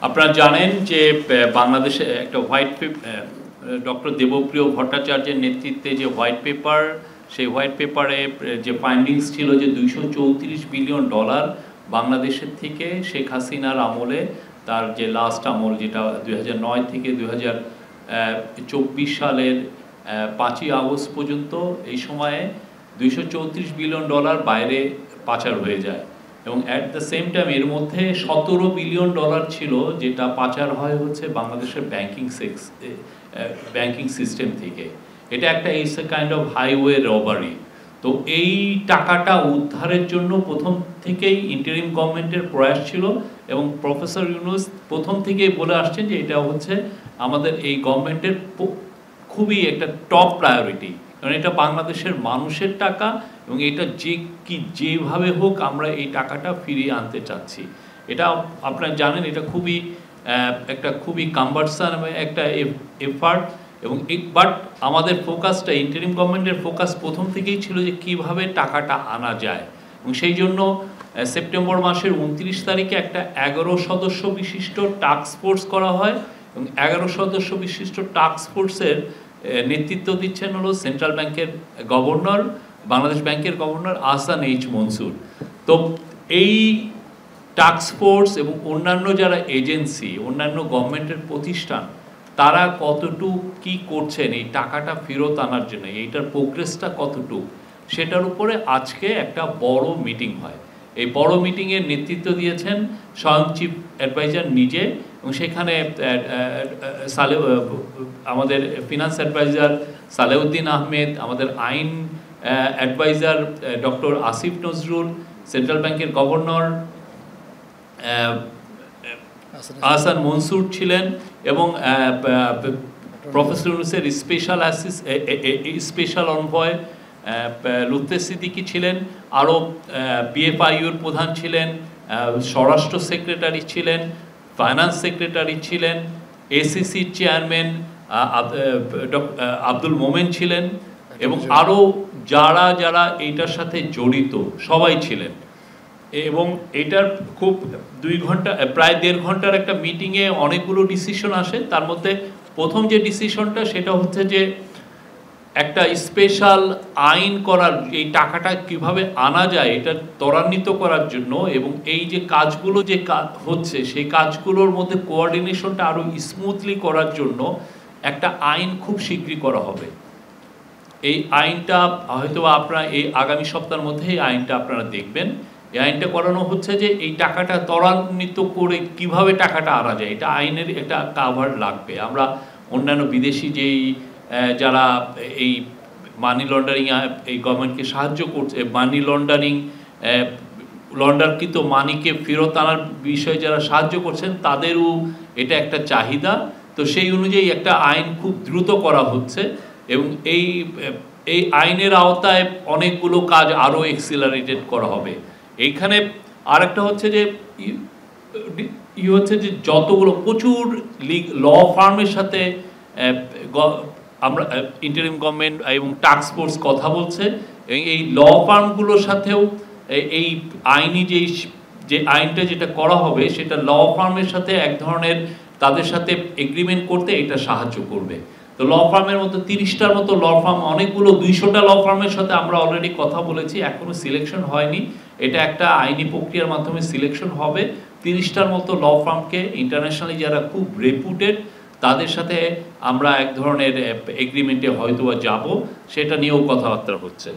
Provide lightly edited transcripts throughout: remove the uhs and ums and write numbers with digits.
আপনারা জানেন যে বাংলাদেশে একটা ডক্টর দেবপ্রিয় ভট্টাচার্যের নেতৃত্বে যে হোয়াইট পেপার, সেই হোয়াইট পেপারে যে ফাইন্ডিংস ছিল যে $234 বিলিয়ন বাংলাদেশের থেকে শেখ হাসিনার আমলে, তার যে লাস্ট আমল যেটা 2009 থেকে 2024 সালের 5ই আগস্ট পর্যন্ত, এই সময়ে $234 বিলিয়ন বাইরে পাচার হয়ে যায়। এবং অ্যাট দ্য সেম টাইম এর মধ্যে $17 বিলিয়ন ছিল যেটা পাচার হয় হচ্ছে বাংলাদেশের ব্যাংকিং সিস্টেম থেকে। এটা একটা it's a kind of highway robbery. তো এই টাকাটা উদ্ধারের জন্য প্রথম থেকেই ইন্টারিম গভর্নমেন্টের প্রয়াস ছিল, এবং প্রফেসর ইউনূস প্রথম থেকেই বলে আসছেন যে এটা হচ্ছে আমাদের এই গভর্নমেন্টের খুবই একটা টপ প্রায়োরিটি, কারণ এটা বাংলাদেশের মানুষের টাকা এবং এটা যেভাবে হোক আমরা এই টাকাটা ফিরিয়ে আনতে চাচ্ছি। এটা আপনারা জানেন এটা খুবই কাম্বারসাম একটা এফার্ট, এবং বাট আমাদের ফোকাসটা, ইন্টারিম গভর্নমেন্টের ফোকাস প্রথম থেকেই ছিল যে কিভাবে টাকাটা আনা যায়। এবং সেই জন্য সেপ্টেম্বর মাসের 29 তারিখে একটা 11 সদস্য বিশিষ্ট টাস্ক ফোর্স করা হয়, এবং 11 সদস্য বিশিষ্ট টাস্ক ফোর্সের নেতৃত্ব দিচ্ছেন হলো সেন্ট্রাল ব্যাংকের গভর্নর, বাংলাদেশ ব্যাংকের গভর্নর আহসান এইচ মনসুর। তো এই টাস্ক ফোর্স এবং অন্যান্য যারা এজেন্সি, অন্যান্য গভর্নমেন্টের প্রতিষ্ঠান, তারা কতটুকু কি করছেন এই টাকাটা ফেরত আনার জন্য, এইটার প্রোগ্রেসটা কতটুকু, সেটার উপরে আজকে একটা বড় মিটিং হয়। এই বড় মিটিংয়ের নেতৃত্ব দিয়েছেন স্বয়ং চিফ অ্যাডভাইজার নিজে, এবং সেখানে আমাদের ফিনান্স অ্যাডভাইজার সালেউদ্দিন আহমেদ, আমাদের আইন adviser doctor Asif Nazrul, central ব্যাংকের গভর্নর আহসান মনসুর ছিলেন, এবং প্রফেসর ইউনূসের স্পেশাল অনভয় লুৎফে সিদ্দিকী ছিলেন, আরও বিএফআইউর প্রধান ছিলেন, স্বরাষ্ট্র সেক্রেটারি ছিলেন, ফাইন্যান্স সেক্রেটারি ছিলেন, এসিসির চেয়ারম্যান আব্দুল মোমেন ছিলেন, এবং আরও যারা এইটার সাথে জড়িত সবাই ছিলেন। এবং এটার খুব 2 ঘন্টা, প্রায় 1.5 ঘন্টার একটা মিটিংয়ে অনেকগুলো ডিসিশন আসে। তার মধ্যে প্রথম যে ডিসিশনটা সেটা হচ্ছে যে একটা স্পেশাল আইন করার, এই টাকাটা কিভাবে আনা যায় এটা ত্বরান্বিত করার জন্য, এবং এই যে কাজগুলো যে হচ্ছে সেই কাজগুলোর মধ্যে কোঅর্ডিনেশনটা আরও স্মুথলি করার জন্য একটা আইন খুব শীঘ্রই করা হবে। এই আইনটা হয়তো আপনারা এই আগামী সপ্তাহের মধ্যে এই আইনটা আপনারা দেখবেন। এই আইনটা করানো হচ্ছে যে এই টাকাটা ত্বরান্বিত করে কিভাবে টাকাটা আনা যায়, এটা আইনের একটা কাভার লাগবে। আমরা অন্যান্য বিদেশি যেই যারা এই মানি লন্ডারিং এই গভর্নমেন্টকে সাহায্য করছে, মানি লন্ডারকৃত মানিকে ফেরত আনার বিষয়ে যারা সাহায্য করছেন, তাদেরও এটা একটা চাহিদা। তো সেই অনুযায়ী একটা আইন খুব দ্রুত করা হচ্ছে, এবং এই আইনের আওতায় অনেকগুলো কাজ আরও এক্সিলারেটেড করা হবে। এইখানে আরেকটা হচ্ছে যে যতগুলো প্রচুর ল ফার্মের সাথে আমরা ইন্টারিম গভর্নমেন্ট এবং টাস্ক ফোর্স কথা বলছে, এবং এই ল ফার্মগুলোর সাথেও এই আইনি যে আইনটা যেটা করা হবে সেটা ল ফার্মের সাথে এক ধরনের তাদের সাথে এগ্রিমেন্ট করতে এটা সাহায্য করবে। তো ল ফার্মের মধ্যে 30টার মতো ল ফার্ম, অনেকগুলো 200টা ল ফার্মের সাথে আমরা অলরেডি কথা বলেছি, এখনো সিলেকশন হয়নি। এটা একটা আইনি প্রক্রিয়ার মাধ্যমে সিলেকশন হবে। 30টার মতো ল ফার্মকে ইন্টারন্যাশনালি যারা খুব রেপুটেড, তাদের সাথে আমরা এক ধরনের এগ্রিমেন্টে হয়তো যাব, সেটা নিয়েও কথাবার্তা হচ্ছে।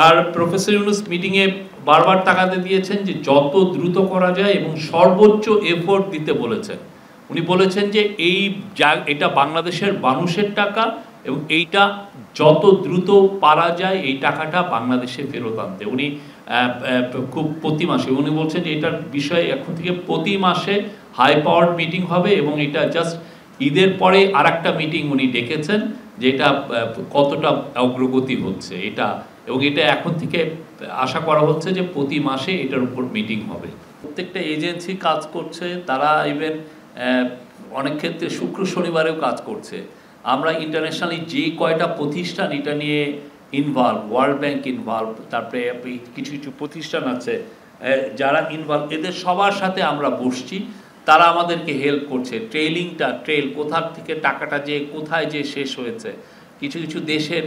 আর প্রফেসর ইউনূস মিটিংয়ে বারবার তাকাতে দিয়েছেন যে যত দ্রুত করা যায় এবং সর্বোচ্চ এফোর্ট দিতে বলেছেন। উনি বলেছেন যে এটা বাংলাদেশের মানুষের টাকা, এবং এইটা যত দ্রুত পারা যায় এই টাকাটা বাংলাদেশে ফেরত আনতে উনি খুব প্রতি মাসে, উনি বলছেন যে এটার বিষয়ে এখন থেকে প্রতি মাসে হাই পাওয়ার্ড মিটিং হবে, এবং এটা জাস্ট ঈদের পরে আরেকটা মিটিং উনি ডেকেছেন যে এটা কতটা অগ্রগতি হচ্ছে এটা, এবং এটা এখন থেকে আশা করা হচ্ছে যে প্রতি মাসে এটার উপর মিটিং হবে। প্রত্যেকটা এজেন্সি কাজ করছে, তারা ইভেন অনেক ক্ষেত্রে শুক্র শনিবারেও কাজ করছে। আমরা ইন্টারন্যাশনালি যে কয়টা প্রতিষ্ঠান এটা নিয়ে ইনভলভ, ওয়ার্ল্ড ব্যাংক ইনভলভ, তারপরে কিছু প্রতিষ্ঠান আছে যারা ইনভলভ, এদের সবার সাথে আমরা বসছি। তারা আমাদেরকে হেল্প করছে। ট্রেল কোথা থেকে টাকাটা যে কোথায় যে শেষ হয়েছে, কিছু কিছু দেশের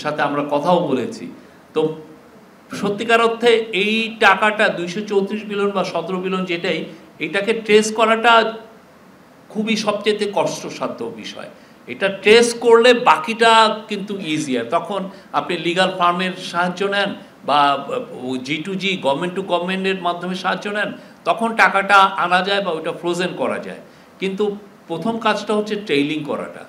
সাথে আমরা কথাও বলেছি। তো সত্যিকার অর্থে এই টাকাটা 234 বিলিয়ন বা 17 বিলিয়ন যেটাই, এটাকে ট্রেস করাটা খুবই সবচেয়ে কষ্টসাধ্য বিষয়। এটা ট্রেস করলে বাকিটা কিন্তু ইজিয়ার। তখন আপনি লিগাল ফার্মের সাহায্য নেন বা G2G গভর্নমেন্ট টু গভর্নমেন্টের মাধ্যমে সাহায্য নেন, তখন টাকাটা আনা যায় বা ওইটা ফ্রোজেন করা যায়। কিন্তু প্রথম কাজটা হচ্ছে ট্রেইলিং করাটা।